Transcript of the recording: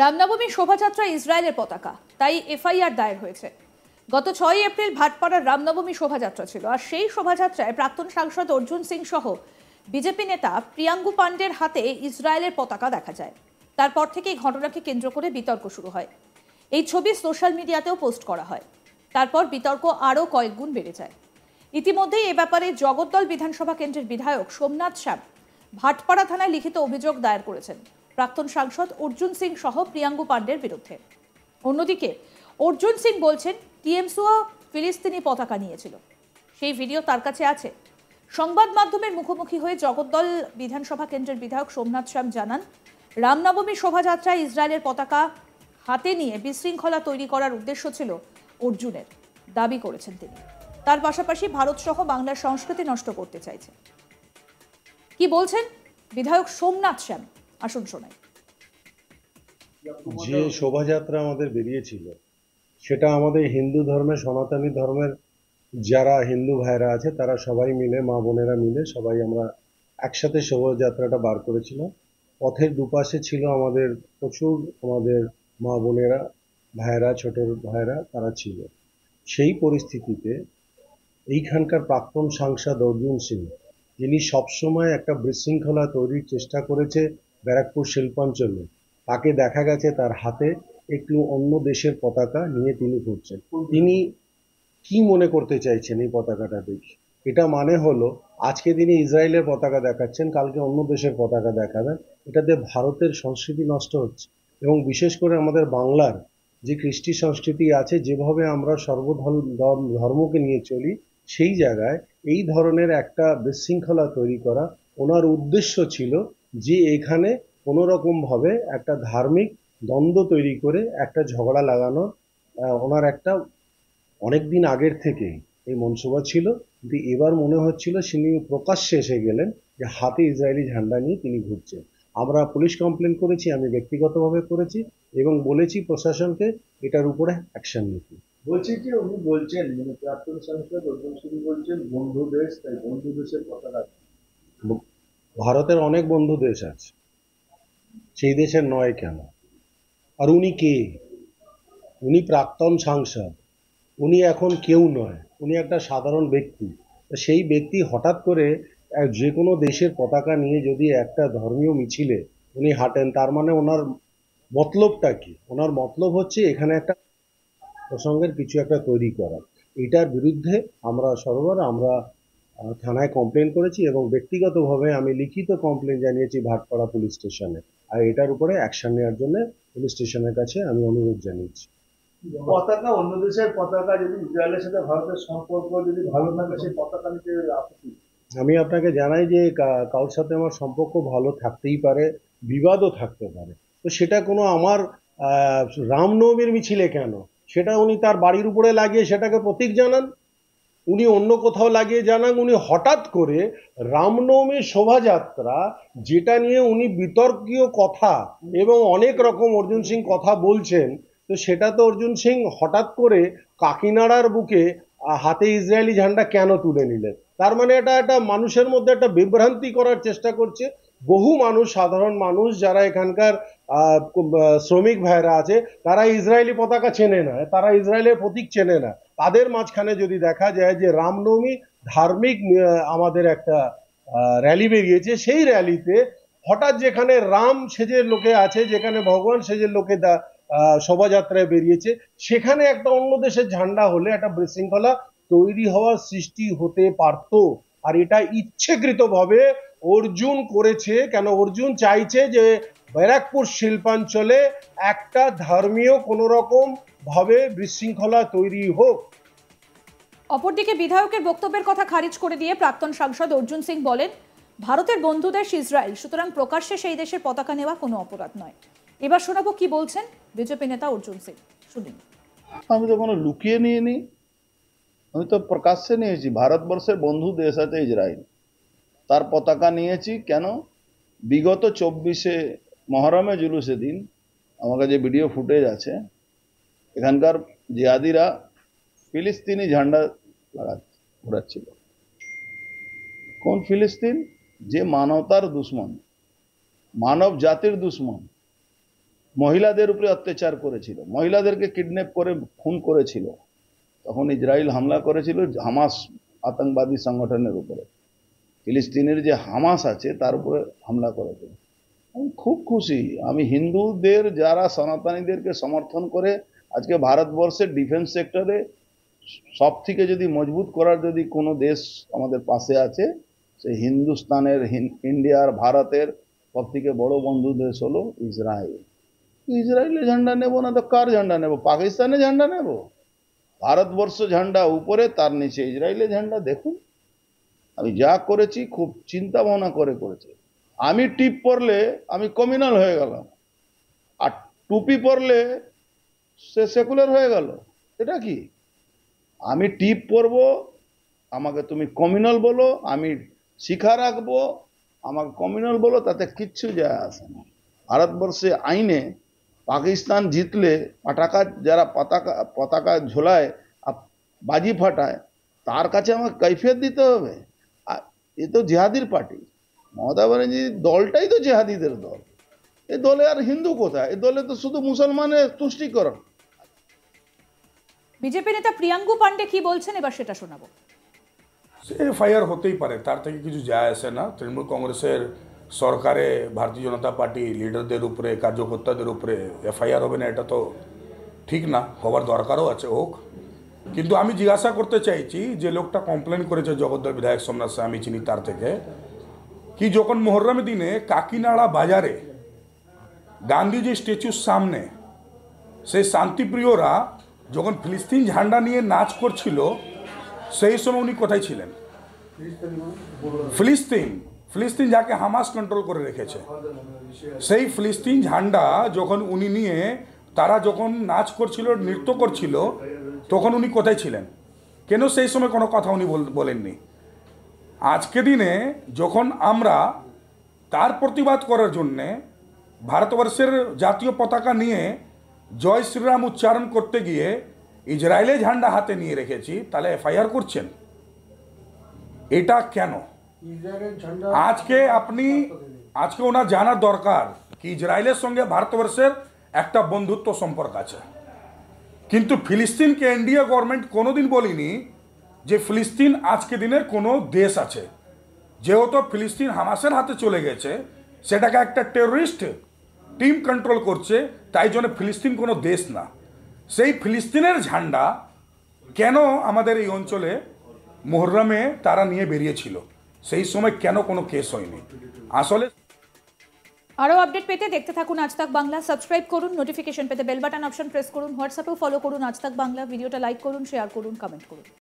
রামনবমী শোভাযাত্রা ইসরায়েলের পতাকা, তাই এফআইআর দায়ের হয়েছে। গত 6 এপ্রিল ভাটপাড়ার রামনবমী শোভাযাত্রা ছিল, আর সেই শোভাযাত্রায় প্রাক্তন সাংসদ অর্জুন সিং সহ বিজেপি নেতা প্রিয়াঙ্গু পান্ডের হাতে ইসরায়েলের পতাকা দেখা যায়। তারপর থেকে এই ঘটনাকে কেন্দ্র করে বিতর্ক শুরু হয়। এই ছবি সোশ্যাল মিডিয়াতেও পোস্ট করা হয়। তারপর বিতর্ক আরও কয়েক গুণ বেড়ে যায়। ইতিমধ্যেই এ ব্যাপারে জগদ্দল বিধানসভা কেন্দ্রের বিধায়ক সোমনাথ শ্যাম ভাটপাড়া থানায় লিখিত অভিযোগ দায়ের করেছেন প্রাক্তন সাংসদ অর্জুন সিং সহ প্রিয়াঙ্গু পান্ডের বিরুদ্ধে। অন্যদিকে অর্জুন সিং বলছেন টিএমসিও ফিলিস্তিনি পতাকা নিয়েছিল, সেই ভিডিও তার কাছে আছে। সংবাদ মাধ্যমের মুখোমুখি হয়ে জগদ্দল বিধানসভা কেন্দ্রের বিধায়ক সোমনাথ শ্যাম জানান, রামনবমী শোভাযাত্রায় ইসরায়েলের পতাকা হাতে নিয়ে বিশৃঙ্খলা তৈরি করার উদ্দেশ্য ছিল অর্জুনের, দাবি করেছেন তিনি। তার পাশাপাশি ভারত সহ বাংলার সংস্কৃতি নষ্ট করতে চাইছে। কি বলছেন বিধায়ক সোমনাথ শ্যাম, আসুন শোনাই। যে শোভাযাত্রা আমাদের বেরিয়েছিল সেটা আমাদের হিন্দু ধর্মের, সনাতনী ধর্মের যারা হিন্দু ভাইরা আছে তারা সবাই মিলে, মা বোনেরা মিলে সবাই আমরা একসাথে শোভাযাত্রাটা বার করেছিলাম। পথের দুপাশে ছিল আমাদের প্রচুর আমাদের মা বোনেরা, ভাইরা, ছোট ভাইরা তারা ছিল। সেই পরিস্থিতিতে এইখানকার প্রাক্তন সাংসদ অর্জুন সিং, যিনি সবসময় একটা বিশৃঙ্খলা তৈরির চেষ্টা করেছে ব্যারাকপুর শিল্পাঞ্চলে, তাকে দেখা গেছে তার হাতে একটু অন্য দেশের পতাকা নিয়ে তিনি ঘুরছেন। তিনি কি মনে করতে চাইছেন এই পতাকাটা দেখে? এটা মানে হলো আজকে তিনি ইসরায়েলের পতাকা দেখাচ্ছেন, কালকে অন্য দেশের পতাকা দেখাবেন। এটাতে ভারতের সংস্কৃতি নষ্ট হচ্ছে, এবং বিশেষ করে আমাদের বাংলার যে কৃষ্টি সংস্কৃতি আছে, যেভাবে আমরা ধর্মকে নিয়ে চলি, সেই জায়গায় এই ধরনের একটা বিশৃঙ্খলা তৈরি করা ওনার উদ্দেশ্য ছিল যে এখানে কোনো রকম ভাবে একটা ধার্মিক দ্বন্দ্ব তৈরি করে একটা ঝগড়া লাগানো। ওনার একটা অনেকদিন আগের থেকেই এই মনসুবা ছিল, কিন্তু এবার মনে হচ্ছিল তিনি প্রকাশ্যে এসে গেলেন যে হাতে ইসরায়েলি ঝান্ডা নিয়ে তিনি ঘুরছেন। আমরা পুলিশ কমপ্লেন করেছি, আমি ব্যক্তিগতভাবে করেছি, এবং বলেছি প্রশাসনকে এটার উপরে অ্যাকশন নিতে। বলছি যে উনি বলছেন, মানে প্রাক্তন সাংসদ অর্জুন সিং বলছেন বন্ধু দেশ, তাই বন্ধু দেশের পতাকা। ভারতের অনেক বন্ধু দেশ আছে, সেই দেশের নয় কেন? আর উনি কে? উনি প্রাক্তন সাংসদ, উনি এখন কেউ নয়, উনি একটা সাধারণ ব্যক্তি। সেই ব্যক্তি হঠাৎ করে যে কোনো দেশের পতাকা নিয়ে যদি একটা ধর্মীয় মিছিলে উনি হাঁটেন, তার মানে ওনার মতলবটা কি? ওনার মতলব হচ্ছে এখানে একটা প্রসঙ্গের কিছু একটা তৈরি করা। এটার বিরুদ্ধে আমরা আমরা থানায় কমপ্লেন করেছি, এবং ব্যক্তিগতভাবে আমি লিখিত কমপ্লেন জানিয়েছি ভাটপাড়া পুলিশ স্টেশনে। আর এটার উপরে অ্যাকশন নেওয়ার জন্য পুলিশ স্টেশনের কাছে আমি অনুরোধ জানিয়েছি। পতাকা, অন্য দেশের পতাকা, যদি ইসরায়েলের সাথে ভারতের সম্পর্ক যদি ভালো থাকে, সেই পতাকা নিতে আপত্তি? আমি আপনাকে জানাই যে কারোর সাথে আমার সম্পর্ক ভালো থাকতেই পারে, বিবাদও থাকতে পারে, তো সেটা কোনো আমার রামনবমীর মিছিলে কেন সেটা উনি তার বাড়ির উপরে লাগিয়ে সেটাকে প্রতীক জানান, উনি অন্য কোথাও লাগিয়ে জানান। উনি হঠাৎ করে রামনবমীর শোভাযাত্রা, যেটা নিয়ে উনি বিতর্কীয় কথা এবং অনেক রকম অর্জুন সিং কথা বলছেন, তো সেটা তো অর্জুন সিং হঠাৎ করে কাকিনাড়ার বুকে হাতে ইসরায়েলি ঝান্ডা কেন তুলে নিলেন? তার মানে এটা একটা মানুষের মধ্যে একটা বিভ্রান্তি করার চেষ্টা করছে। বহু মানুষ, সাধারণ মানুষ যারা এখানকার শ্রমিক ভাইরা আছে, তারা ইসরায়েলি পতাকা চেনে না, তারা ইসরায়েলের প্রতীক চেনে না। তাদের মাঝখানে যদি দেখা যায় যে রামনবমী ধার্মিক আমাদের একটা র্যালি বেরিয়েছে, সেই র্যালিতে হঠাৎ যেখানে রাম সেজের লোকে আছে, যেখানে ভগবান সেজের লোকে শোভাযাত্রায় বেরিয়েছে, সেখানে একটা অন্য দেশের ঝান্ডা হলে একটা বিশৃঙ্খলা তৈরি হওয়ার সৃষ্টি হতে পারত। আর এটা ইচ্ছাকৃতভাবে অর্জুন করেছে। কেন? অর্জুন চাইছে যে ব্যারাকপুর শিল্পাঞ্চলে একটা ধর্মীয় কোনো রকম ভাবে বিশৃঙ্খলা তৈরি হোক। অপরদিকে বিধায়কের বক্তব্যের কথা খারিজ করে দিয়ে প্রাক্তন সাংসদ অর্জুন সিং বলেন, ভারতের বন্ধু দেশ ইসরায়েল, সুতরাং প্রকাশ্যে সেই দেশের পতাকা নেওয়া কোনো অপরাধ নয়। এবার শোনাবো কি বলছেন বিজেপি নেতা অর্জুন সিং, শুনুন। আমি তো কোনো লুকিয়ে নিইনি, আমি তো প্রকাশ্যে নিয়েছি। ভারতবর্ষের বন্ধু দেশ আছে ইসরায়েল, তার পতাকা নিয়েছি। কেন? বিগত 24শে মহরমে জুলুসে দিন আমার কাছে ভিডিও ফুটেজ আছে, এখানকার জিহাদিরা ফিলিস্তিনি ঝান্ডা ঘোরাচ্ছিল। কোন ফিলিস্তিন? যে মানবতার দুশ্মন, মানব জাতির দুশ্মন, মহিলাদের উপরে অত্যাচার করেছিল, মহিলাদেরকে কিডন্যাপ করে খুন করেছিল, তখন ইসরায়েল হামলা করেছিল হামাস আতঙ্কবাদী সংগঠনের উপরে। ফিলিস্তিনের যে হামাস আছে তার উপরে হামলা করেছিল। আমি খুব খুশি, আমি হিন্দুদের যারা সনাতনীদেরকে সমর্থন করে আজকে ভারতবর্ষের ডিফেন্স সেক্টরে সব থেকে যদি মজবুত করার যদি কোনো দেশ আমাদের পাশে আছে, সে হিন্দুস্তানের ইন্ডিয়ার ভারতের সব থেকে বড় বন্ধু দেশ হলো ইসরায়েল। ইসরায়েলের ঝান্ডা নেব না তো কার ঝান্ডা নেব? পাকিস্তানের ঝান্ডা নেব? ভারতবর্ষ ঝান্ডা উপরে, তার নিচে ইসরায়েলের ঝান্ডা। দেখুন আমি যা করেছি খুব চিন্তা ভাবনা করে করেছি। আমি টিপ পরলে আমি কমিউনাল হয়ে গেলাম, আর টুপি পরলে সে সেকুলার হয়ে গেল। এটা কি? আমি টিপ পরবো, আমাকে তুমি কমিউনাল বলো, আমি শিখা রাখবো, আমাকে কমিউনাল বলো, তাতে কিচ্ছু যায় আসে না। ভারতবর্ষে আইনে পাকিস্তান জিতলে যারা পতাকা ঝোলায় আর বাজি ফাটায়, তার কাছে আমাকে কৈফিয়ত দিতে হবে? আর এ তো জিহাদির পার্টি, মমতা ব্যানার্জি দলটাই তো জিহাদিদের দল। এ দলে আর হিন্দু কোথায়? এ দলে তো শুধু মুসলমানের তুষ্টিকরণ। বিজেপি নেতা প্রিয়াঙ্কু পান্ডে কি বলছেন এবার সেটা শোনাবো। সে এফআইআর হতেই পারে, তার থেকে কিছু যায় আসে না। তৃণমূল কংগ্রেসের সরকারে ভারতীয় জনতা পার্টি লিডারদের উপরে, কার্যকর্তাদের উপরে এফআইআর হবে না, এটা তো ঠিক না, হওয়ার দরকারও আছে, হোক। কিন্তু আমি জিজ্ঞাসা করতে চাইছি, যে লোকটা কমপ্লেন করেছে জগদ্দল বিধায়ক সোমনাথ শাহ, আমি চিনি তার থেকে, কি যখন মোহররমের দিনে কাকিনাড়া বাজারে গান্ধীজি স্ট্যাচুর সামনে সেই শান্তিপ্রিয়রা যখন ফিলিস্তিন ঝান্ডা নিয়ে নাচ করছিল, সেই সময় উনি কোথায় ছিলেন? ফিলিস্তিন যাকে হামাস কন্ট্রোল করে রেখেছে, সেই ফিলিস্তিন ঝান্ডা যখন উনি নিয়ে তারা যখন নাচ করছিল, নৃত্য করছিল, তখন উনি কোথায় ছিলেন? কেন সেই সময় কোনো কথা উনি বলেননি? আজকে দিনে যখন আমরা তার প্রতিবাদ করার জন্যে ভারতবর্ষের জাতীয় পতাকা নিয়ে জয় শ্রীরাম উচ্চারণ করতে গিয়ে ইসরায়েলের ঝান্ডা হাতে নিয়ে রেখেছি, তাহলে এফআইআর করছেন? এটা কেন? আজকে ওনার জানার দরকার কি ইসরায়েলের সঙ্গে ভারতবর্ষের একটা বন্ধুত্ব সম্পর্ক আছে, কিন্তু ফিলিস্তিনকে ইন্ডিয়া গভর্নমেন্ট কোনোদিন বলেনি যে ফিলিস্তিন আজকে দিনের কোনো দেশ আছে। যেহেতু ফিলিস্তিন হামাসের হাতে চলে গেছে, সেটাকে একটা টেররিস্ট টিম কন্ট্রোল করছে, তাই জন্য ফিলিস্তিন কোনো দেশ না। সেই ফিলিস্তিনের ঝান্ডা কেন আমাদের এই অঞ্চলে মোহররমে তারা নিয়ে বেরিয়েছিল? সেই সময় কেন কোনো কেস হয়নি? আসলে আরও আপডেট পেতে দেখতে থাকুন আজ তাক বাংলা। সাবস্ক্রাইব করুন, নোটিফিকেশন পেতে বেল বাটন অপশন প্রেস করুন, হোয়াটসঅ্যাপেও ফলো করুন আজ তাক বাংলা। ভিডিওটা লাইক করুন, শেয়ার করুন, কমেন্ট করুন।